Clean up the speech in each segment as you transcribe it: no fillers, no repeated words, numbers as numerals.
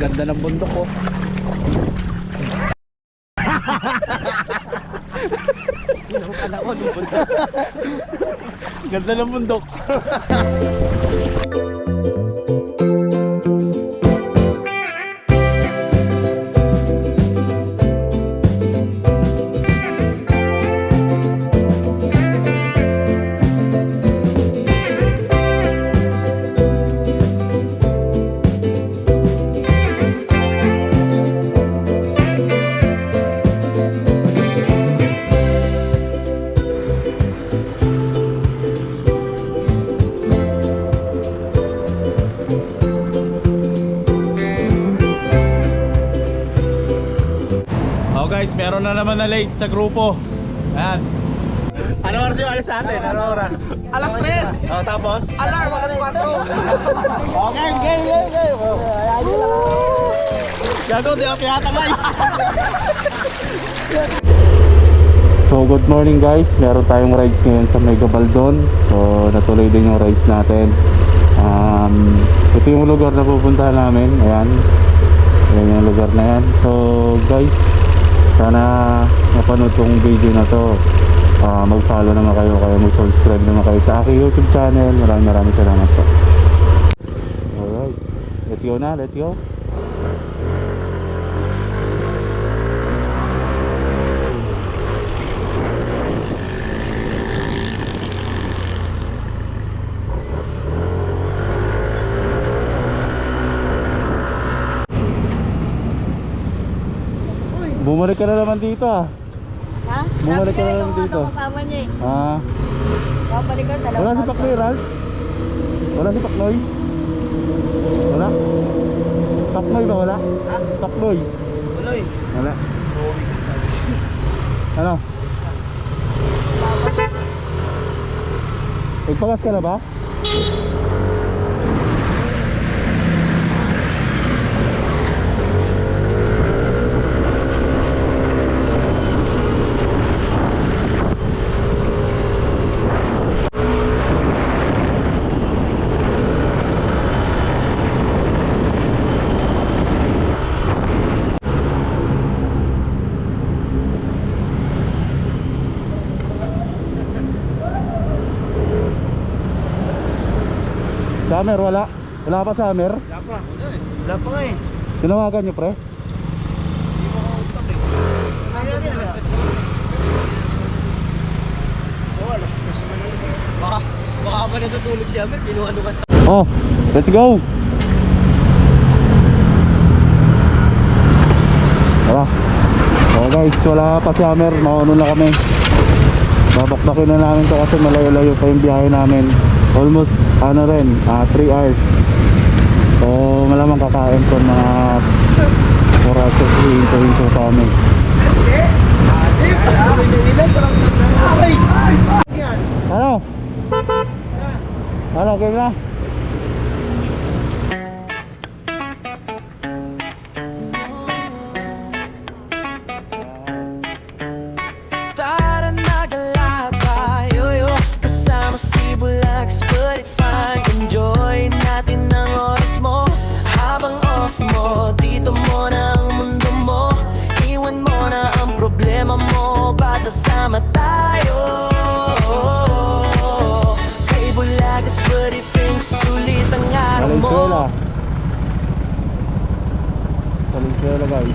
Ganda ng bundok ko. Ganda ng bundok. Guys, meron na naman na late sa grupo. Ayan. Ano oras yung alis sa atin? Ano oras? Alas 3. Oh, tapos? Alarm, alas 4. Okay, game. Gago, di ako tinatamay. So, good morning guys. Meron tayong rides ngayon sa Mega Baldon. So, natuloy din yung rides natin. Ito yung lugar na pupuntahan namin. Ayan. Ayan yung lugar na yan. So, guys, sana mapanood tong video na to. Mag-follow naman kayo, mag-subscribe naman kayo sa aking YouTube channel. Maraming salamat po. Alright, let's go na, let's go. Bumalik ka na naman dito ah. Ha? Bumalik ka na Sabi naman dito. kasama niya eh. Ah. Babalik ka, Wala si Paknoy, Ralph? Wala si Paknoy? Wala? Paknoy ba wala? Ha? Paknoy? Uloy. Wala. Ano? Nagpagas ka na ba? Summer, wala? Wala pa summer? Wala pa nga eh. Tinawagan nyo pre? Baka pa natutulog si Amer, kinuha ka sa... Oh, let's go! Tara. Oh guys, wala pa summer, mauna na kami. Babakbakin na namin to kasi malayo-layo pa yung biyahe namin. Almost ano rin, 3 hours. So malamang kakain ko mga oras hinto kami. Ano? Ano, game na? Sama tayo kay Bulagas, but if sulit ang araw mo. Valenzuela guys.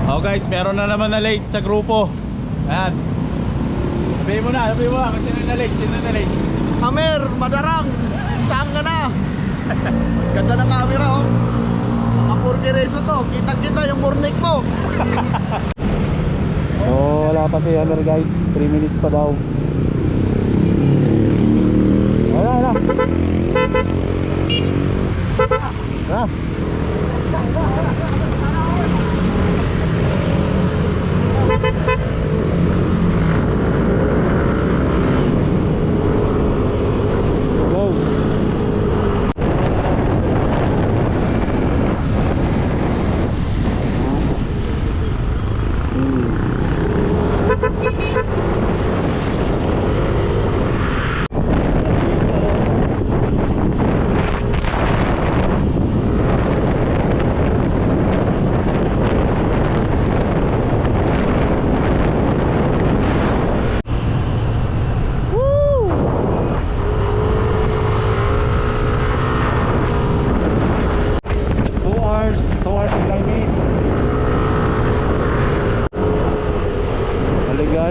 Oh guys, meron na naman na late sa grupo. Ayan. Sabihin mo na kung sino na late, Amer, madarang. Saan ka na? Ganda ng camera oh. Naka 4K reso to. Kitang-kita yung burnik mo. So wala pa si Hammer guys, 3 minutes pa daw. Wala.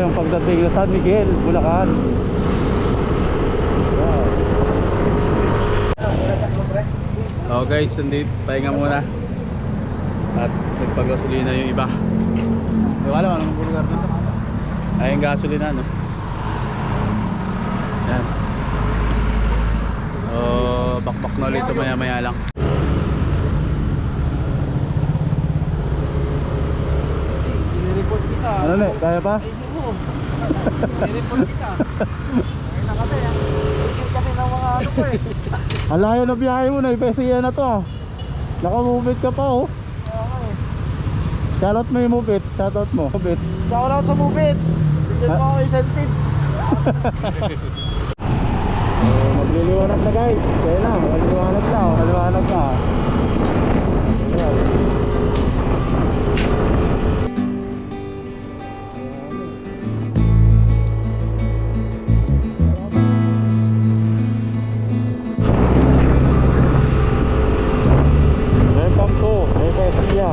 tayong pagdating sa San Miguel, Bulacan. Oh guys, hindi pahinga muna. At nagpagasolina yung iba. Hindi ko alam anong lugar dito. Ay yung gasolina no. Yan. Bakbak na ulit maya maya lang. I-report kita. Ano na, kaya pa? I-report kita. Kaya na kami ha. Tingin kasi ng mga ano ko eh. Ang layo na biyahe mo na, ipesiya na to. Nakamubit ka pa oh. Shoutout mo yung mubit, shoutout mo. Mubit. Shout out sa Mubit. Bigyan mo ako incentives. Magliliwanag na guys. Kaya na, magliliwanag na. Magliliwanag na. Ayan. Welcome to Epesia.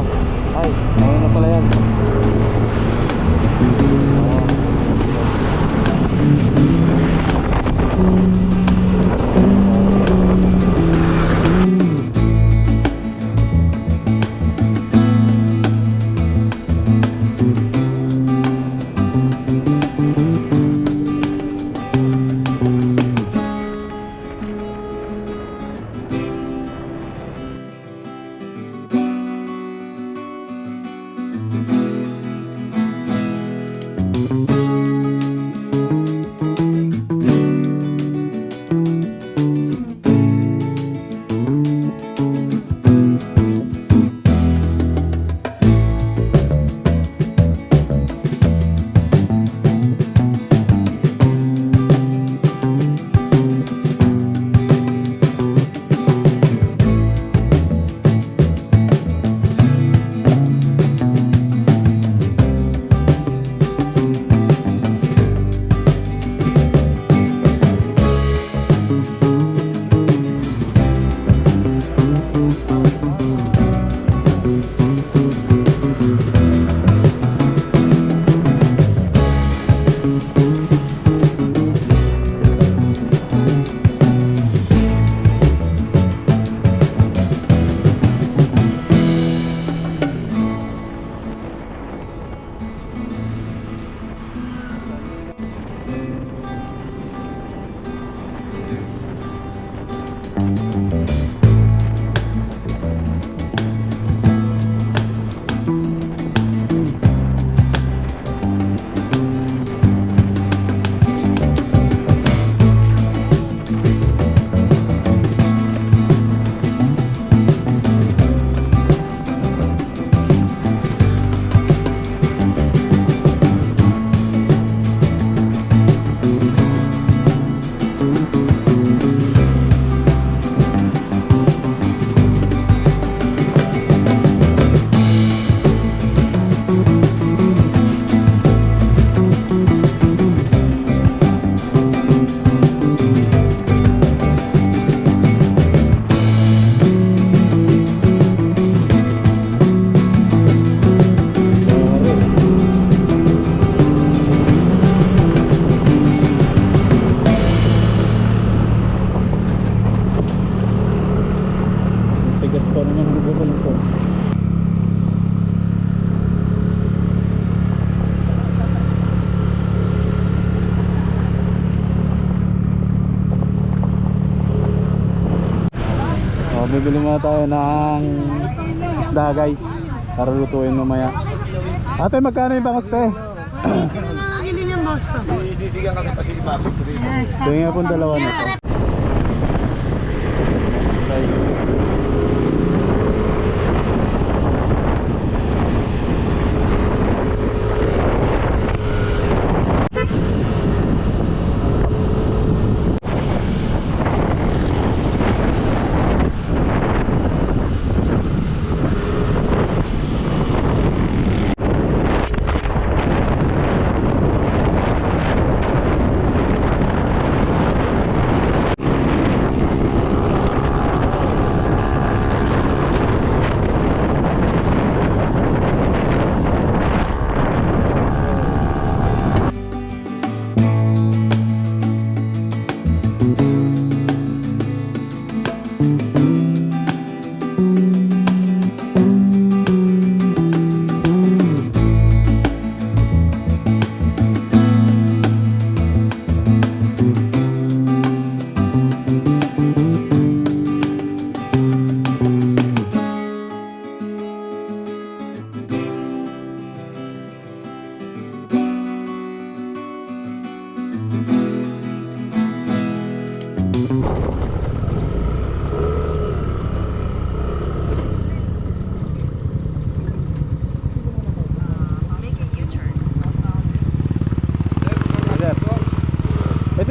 Ay, ano na pala yan? Bibili muna tayo ng isda guys para lutuin mamaya. Ate, magkano yung bangos te? Ilim yung boss ko. Isisigang kasi kasi ibabit ko rin. Tingin nga po dalawa na to. Okay.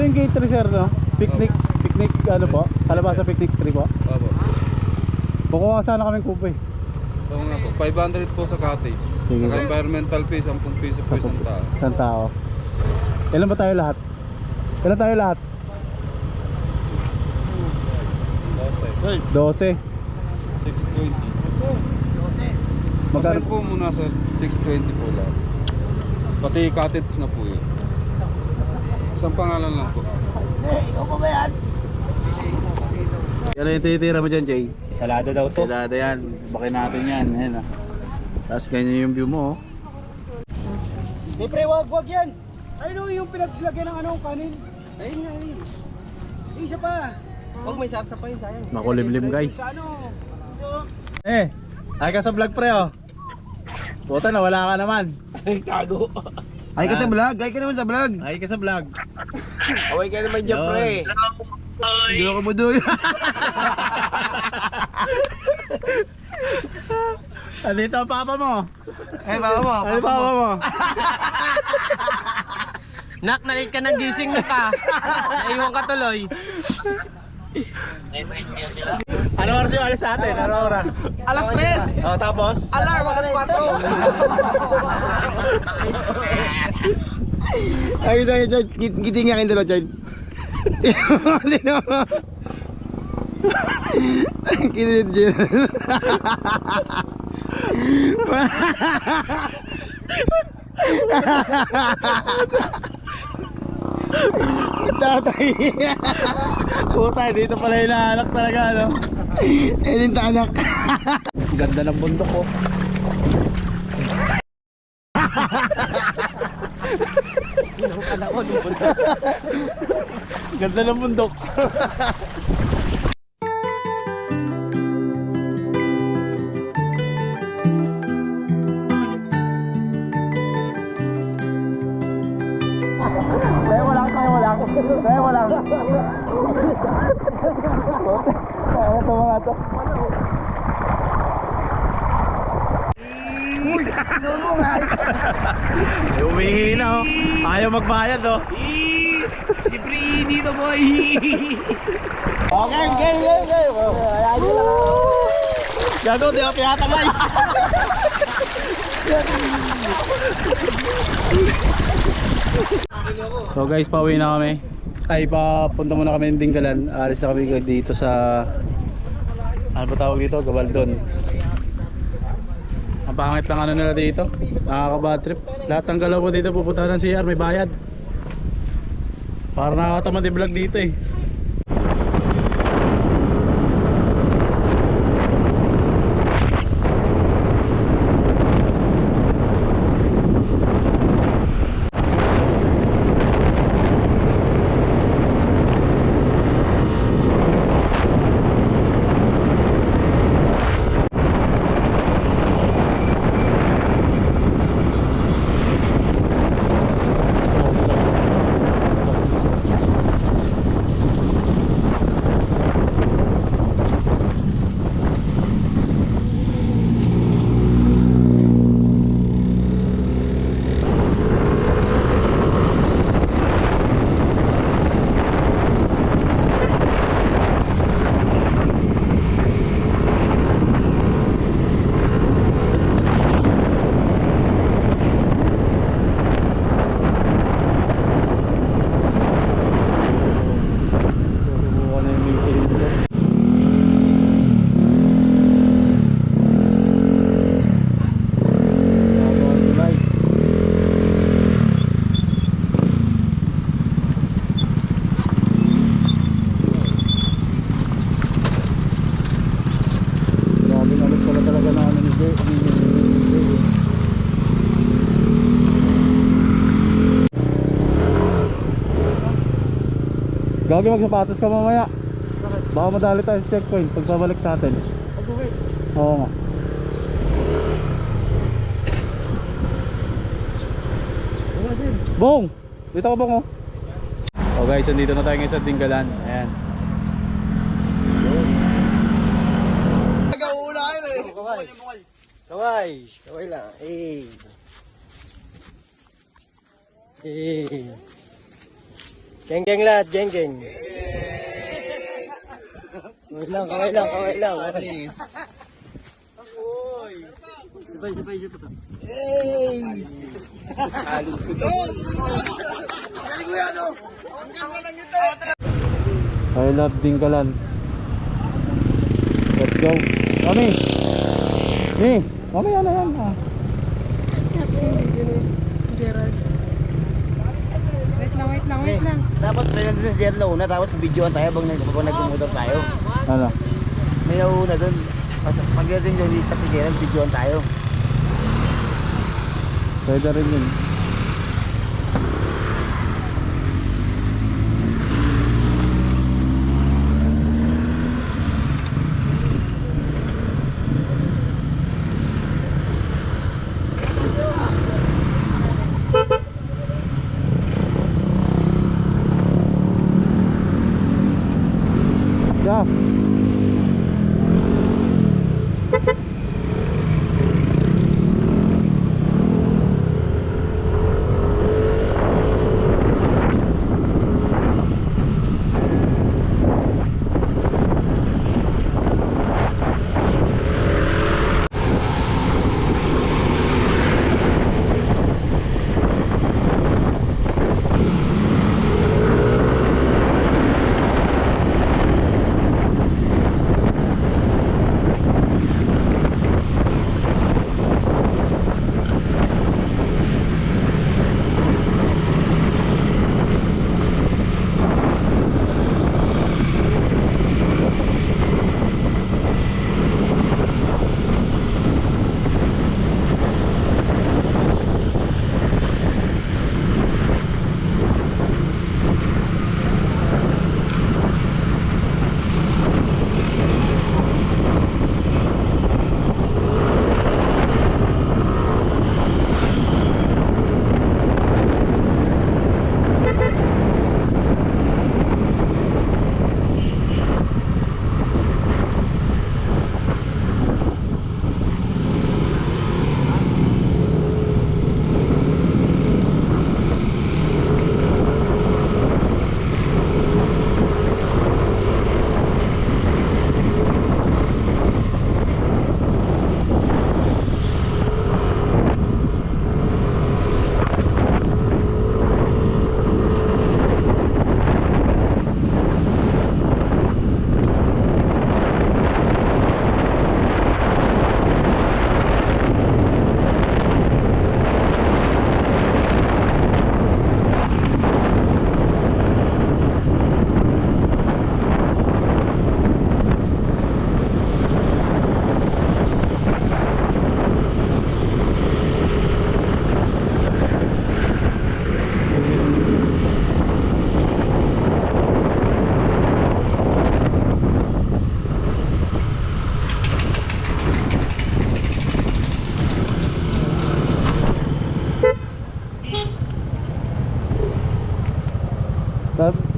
yung gate 3 sir, no? Picnic, ano po? Kalabasa picnic 3 po? Opo. Kukuha sana kaming kupo eh. Oo nga po. 500 po sa cottage. Sige. Sa environmental fee, 10 piso po isang tao. Isang tao. Ilan ba tayo lahat? Ilan tayo lahat? 12. 620. Magkano? Magkano po muna sir? 620 po lang. Pati cottage na po yun. Isang pangalan lang po. Ano yung titira mo dyan, Jay? Salada daw to. Salada yan. Bakin natin yan. Ayan ah. Tapos ganyan yung view mo oh. Di pre, wag yan. Ayun yung pinaglagyan ng anong kanin. Ayun nga yun. Isa pa. Huwag may sarsa pa yun, sayang. Makulimlim guys. Sa ano? Ay ka sa vlog pre oh. Puta na wala ka naman. Tago. Ay ka sa vlog, ay ka naman sa vlog. Ay ka sa vlog. Away ka naman dyan, pre. Hindi ako mudoy. Andito ang papa mo. Ay, baka mo. Ano papa mo? Nak, nalit ka ng gising na ka. Naiwan ka tuloy. Ano oras yung alis sa atin? Ano oras? Alas 3. Oh, tapos? Alarm, alas 4. Ay, sorry, Chad. Giting nga kayo dalawa, Chad. Hindi naman. Kinit dyan. Tatay. Puta, dito pala hinahanap talaga, ano? Eh, din tanak. Ganda ng bundok, oh. Ganda ng bundok. Tayo mo lang. Ito mga to. Umihina oh. Ayaw magbayad oh. Libre dito, boy. Okay. Ayan nyo lang. Gago, di ako tinatamay. So guys, pauwi na kami. Ay, papunta muna kami ng Dinggalan. Alis na kami dito sa, ano ba tawag dito? Gabaldon. Ang pangit ng ano nila dito, nakaka-bad trip. Lahat ng galaw mo dito pupunta ng CR, may bayad. Para nakakatamad i-vlog dito eh. Gagi, magsapatos ka mamaya. Baka madali tayo sa checkpoint pag pabalik natin. Oo nga. Bong! Dito ka bong oh. Oh guys, andito na tayo ngayon sa Dinggalan. Ayan. Nag-uulahin eh. Kaway lang. Eh. Geng-geng lahat, geng-geng. Kaway lang. Sabay pa to. I love Dinggalan. Let's go. Mami! Mami, ano yan? Wait lang. Dapat may nandun sa Jerry una, tapos videoan tayo pag nagmumotor tayo. Ano? May nauna dun. Pagdating doon, stop si Jerry, videoan tayo. Pwede rin yun. Yeah.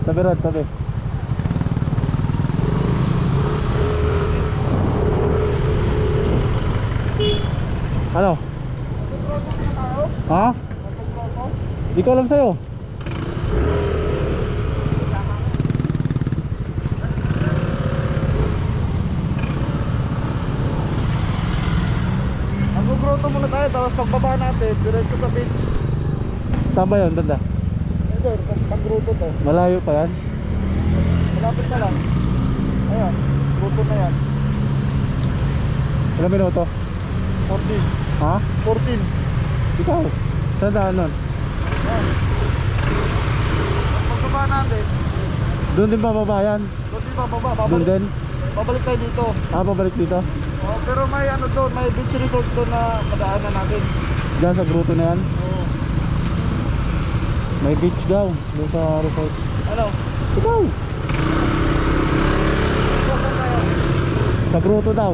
Tabi Rod, tabi. Ano? Ha? Di ko alam sa'yo. Mag-grotto muna tayo, tapos pagbaba natin, diretso sa beach. Saan ba yun, banda? Ito, pag-grotto to. Malayo pa yan? Malapit na lang. Ayan, grotto na yan. Ilang minuto? 14. Ha? 14. Ikaw? Saan daan nun? Pagbaba natin, Doon din bababa yan? doon di bababa, Doon din? babalik tayo dito. Babalik dito? Oh, pero may ano doon, may beach resort doon na madaanan natin. Diyan sa gruto na yan? Oo. May beach daw, doon sa resort. Ano? Ikaw! Saan tayo? Sa gruto daw.